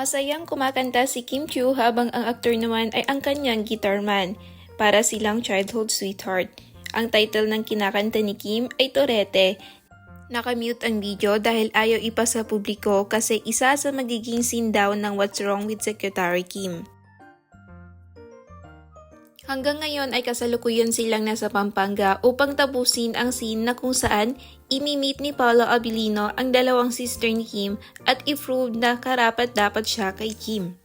Masayang kumakanta si Kim Chiu habang ang aktor naman ay ang kanyang guitar man. Para silang childhood sweetheart. Ang title ng kinakanta ni Kim ay Torete. Nakamute ang video dahil ayaw ipasa publiko kasi isa sa magiging scene daw ng What's Wrong with Secretary Kim. Hanggang ngayon ay kasalukuyan silang nasa Pampanga upang tapusin ang scene na kung saan imi-meet ni Paolo Abilino ang dalawang sister ni Kim at i-prove na karapat dapat siya kay Kim.